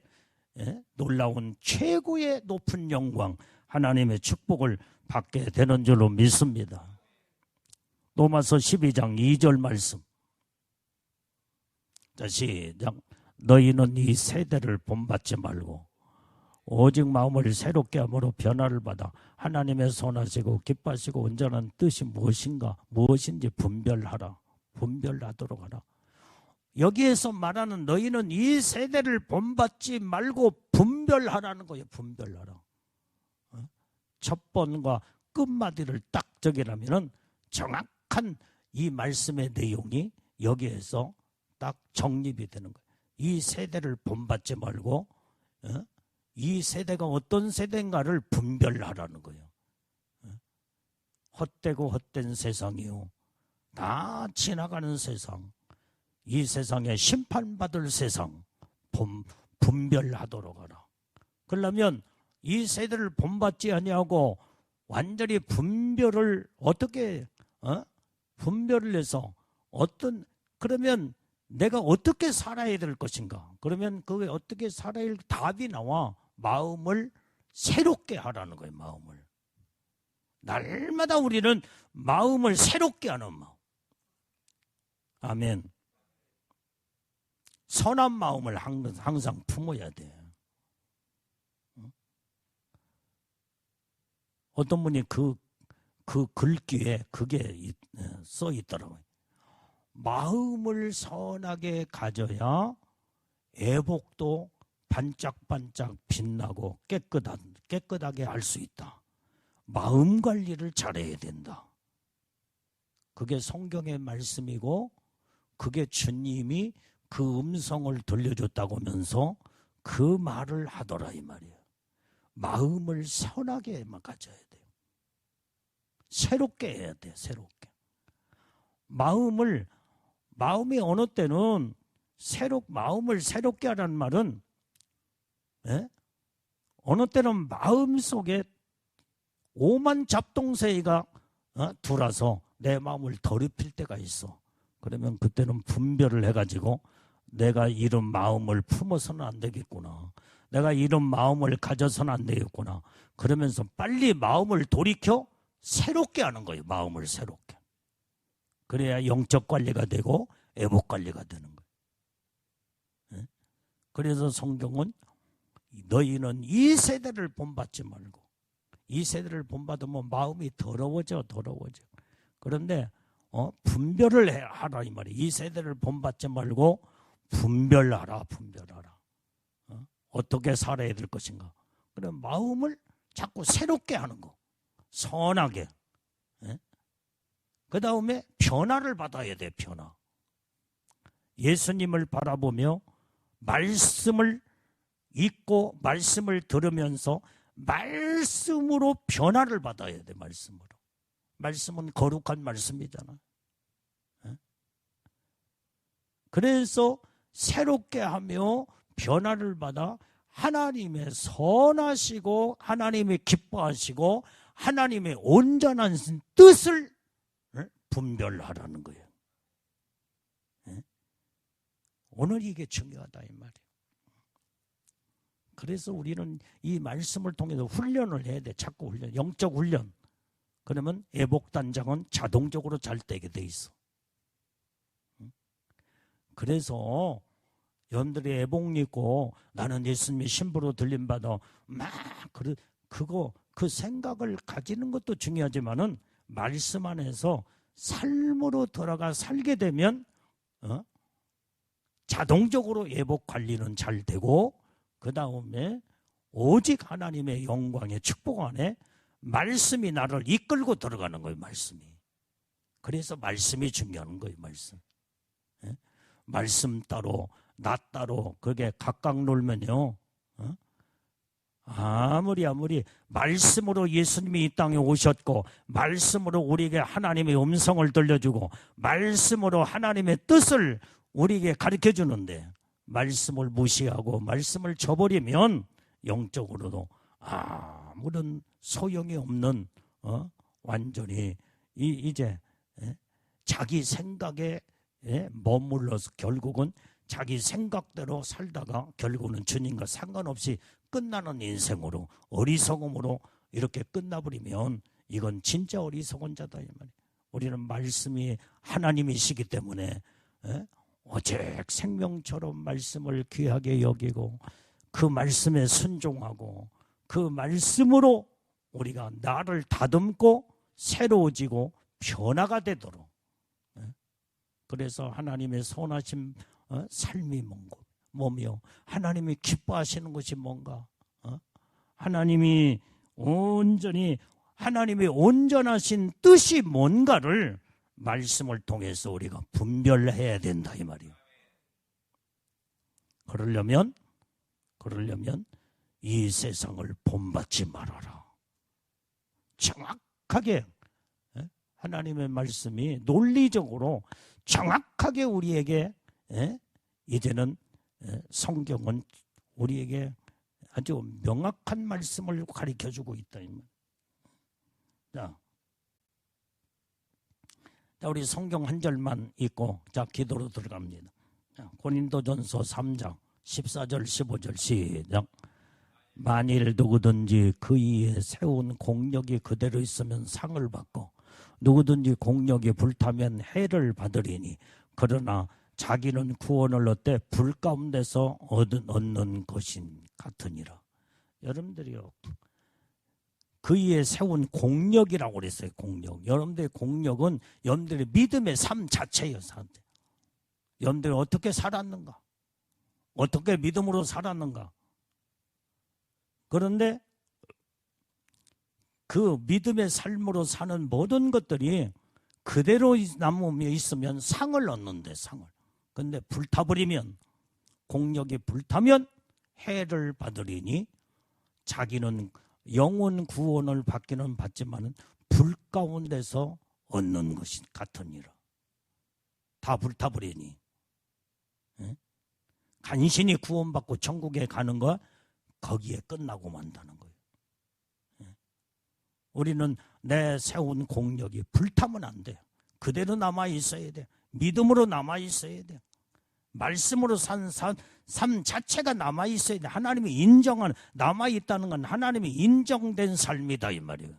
놀라운 최고의 높은 영광, 하나님의 축복을 받게 되는 줄로 믿습니다. 로마서 12장 2절 말씀. 자, 시작. 너희는 이 세대를 본받지 말고 오직 마음을 새롭게 함으로 변화를 받아 하나님의 선하시고 기뻐하시고 온전한 뜻이 무엇인지 분별하도록 하라. 여기에서 말하는 너희는 이 세대를 본받지 말고 분별하라는 거예요. 분별하라. 첫 번과 끝마디를 딱 적으라면은 정확한 이 말씀의 내용이 여기에서 딱 정립이 되는 거예요. 이 세대를 본받지 말고 이 세대가 어떤 세대인가를 분별하라는 거예요. 헛되고 헛된 세상이요, 다 지나가는 세상, 이 세상에 심판받을 세상 분별하도록 하라. 그러려면 이 세대를 본받지 아니하고 완전히 분별을 어떻게 분별을 해서 그러면 내가 어떻게 살아야 될 것인가? 그러면 그게 어떻게 살아야 할 답이 나와. 마음을 새롭게 하라는 거예요. 마음을. 날마다 우리는 마음을 새롭게 하는 마음. 아멘. 선한 마음을 항상 품어야 돼. 어떤 분이 그 글귀에 그게 써 있더라고요. 마음을 선하게 가져야 애복도 반짝반짝 빛나고 깨끗하게 할 수 있다. 마음 관리를 잘해야 된다. 그게 성경의 말씀이고 그게 주님이 그 음성을 들려줬다고 하면서 그 말을 하더라 이 말이에요. 마음을 선하게만 가져야 돼요. 새롭게 해야 돼요. 새롭게. 마음이 어느 때는 마음을 새롭게 하라는 말은 어느 때는 마음속에 오만 잡동새가 들어서 내 마음을 더럽힐 때가 있어. 그러면 그때는 분별을 해가지고 내가 이런 마음을 품어서는 안 되겠구나. 내가 이런 마음을 가져서는 안 되겠구나. 그러면서 빨리 마음을 돌이켜 새롭게 하는 거예요. 마음을 새롭게. 그래야 영적 관리가 되고 애복 관리가 되는 거예요. 그래서 성경은 너희는 이 세대를 본받지 말고, 이 세대를 본받으면 마음이 더러워져. 그런데 분별을 하라 이 말이에요. 이 세대를 본받지 말고 분별하라. 어떻게 살아야 될 것인가. 그럼 마음을 자꾸 새롭게 하는 거. 선하게. 그 다음에 변화를 받아야 돼. 변화. 예수님을 바라보며 말씀을 읽고 말씀을 들으면서 말씀으로 변화를 받아야 돼. 말씀으로. 말씀은 거룩한 말씀이잖아. 그래서 새롭게 하며 변화를 받아 하나님의 선하시고 하나님의 기뻐하시고 하나님의 온전한 뜻을 분별하라는 거예요. 오늘 이게 중요하다 이 말이에요. 그래서 우리는 이 말씀을 통해서 훈련을 해야 돼. 자꾸 훈련, 영적 훈련. 그러면 애복단장은 자동적으로 잘 되게 돼 있어. 그래서 여러분들이 애복 믿고 나는 예수님의 신부로 들림받아 그 생각을 가지는 것도 중요하지만은 말씀 안에서 삶으로 돌아가 살게 되면 자동적으로 애복 관리는 잘 되고 그 다음에 오직 하나님의 영광의 축복 안에 말씀이 나를 이끌고 들어가는 거예요. 말씀이. 그래서 말씀이 중요한 거예요. 말씀 따로 나 따로 그게 각각 놀면요. 아무리 말씀으로 예수님이 이 땅에 오셨고 말씀으로 우리에게 하나님의 음성을 들려주고 말씀으로 하나님의 뜻을 우리에게 가르쳐 주는데 말씀을 무시하고 말씀을 저버리면 영적으로도 아무런 소용이 없는 완전히 이제 자기 생각에 머물러서 결국은 자기 생각대로 살다가 결국은 주님과 상관없이 끝나는 인생으로 어리석음으로 이렇게 끝나버리면 이건 진짜 어리석은 자다 이 말이에요. 우리는 말씀이 하나님이시기 때문에 오직 생명처럼 말씀을 귀하게 여기고 그 말씀에 순종하고 그 말씀으로 우리가 나를 다듬고 새로워지고 변화가 되도록. 그래서 하나님의 선하신 삶이 뭐며 하나님이 기뻐하시는 것이 뭔가, 하나님이 온전히 하나님의 온전하신 뜻이 뭔가를 말씀을 통해서 우리가 분별해야 된다 이 말이에요. 그러려면 이 세상을 본받지 말아라. 정확하게 하나님의 말씀이 논리적으로 정확하게 우리에게 이제는 성경은 우리에게 아주 명확한 말씀을 가르쳐주고 있다. 자, 우리 성경 한 절만 읽고 기도로 들어갑니다. 고린도전서 3장 14절 15절 시작. 만일 누구든지 그 위에 세운 공력이 그대로 있으면 상을 받고 누구든지 공력이 불타면 해를 받으리니 그러나 자기는 구원을 얻되 불 가운데서 얻는 것인 같으니라. 여러분들이요, 그 위에 세운 공력이라고 그랬어요. 공력. 여러분들의 공력은 여러분들의 믿음의 삶 자체예요. 여러분들이 어떻게 살았는가, 어떻게 믿음으로 살았는가. 그런데 그 믿음의 삶으로 사는 모든 것들이 그대로 남으며 있으면 상을 얻는데, 상을. 근데 불타버리면, 공력이 불타면 해를 받으리니 자기는 영혼 구원을 받기는 받지만은 불 가운데서 얻는 것이 같으니라. 다 불타버리니. 간신히 구원받고 천국에 가는 거 거기에 끝나고 만다는 거예요. 우리는 내 세운 공력이 불타면 안 돼요. 그대로 남아 있어야 돼. 믿음으로 남아 있어야 돼. 말씀으로 산 삶 자체가 남아 있어야 돼. 하나님이 인정한, 남아 있다는 건 하나님이 인정된 삶이다 이 말이에요.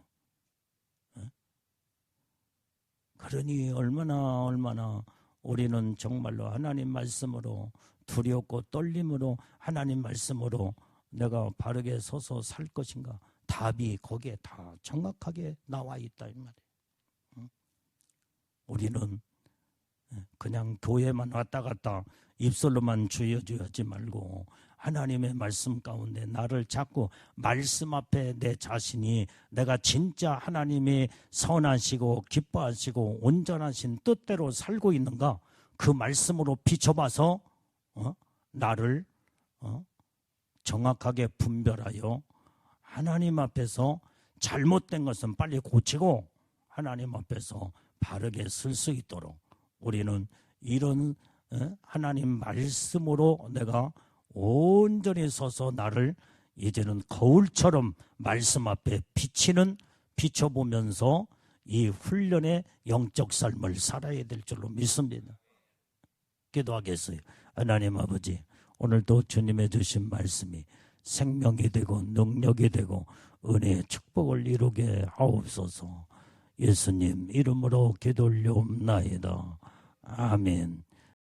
그러니 얼마나 우리는 정말로 하나님 말씀으로 두렵고 떨림으로 하나님 말씀으로 내가 바르게 서서 살 것인가? 답이 거기에 다 정확하게 나와 있다 이 말이에요. 우리는 그냥 교회만 왔다 갔다 입술로만 주여주지 말고 하나님의 말씀 가운데 나를 자꾸 말씀 앞에 내 자신이 내가 진짜 하나님의 선하시고 기뻐하시고 온전하신 뜻대로 살고 있는가, 그 말씀으로 비춰봐서 나를 정확하게 분별하여 하나님 앞에서 잘못된 것은 빨리 고치고 하나님 앞에서 바르게 쓸 수 있도록 우리는 이런 하나님 말씀으로 내가 온전히 서서 나를 이제는 거울처럼 말씀 앞에 비춰보면서 이 훈련의 영적 삶을 살아야 될 줄로 믿습니다. 기도하겠어요. 하나님 아버지, 오늘도 주님의 주신 말씀이 생명이 되고 능력이 되고 은혜의 축복을 이루게 하옵소서. 예수님 이름으로 기도 올려옵나이다. 아멘.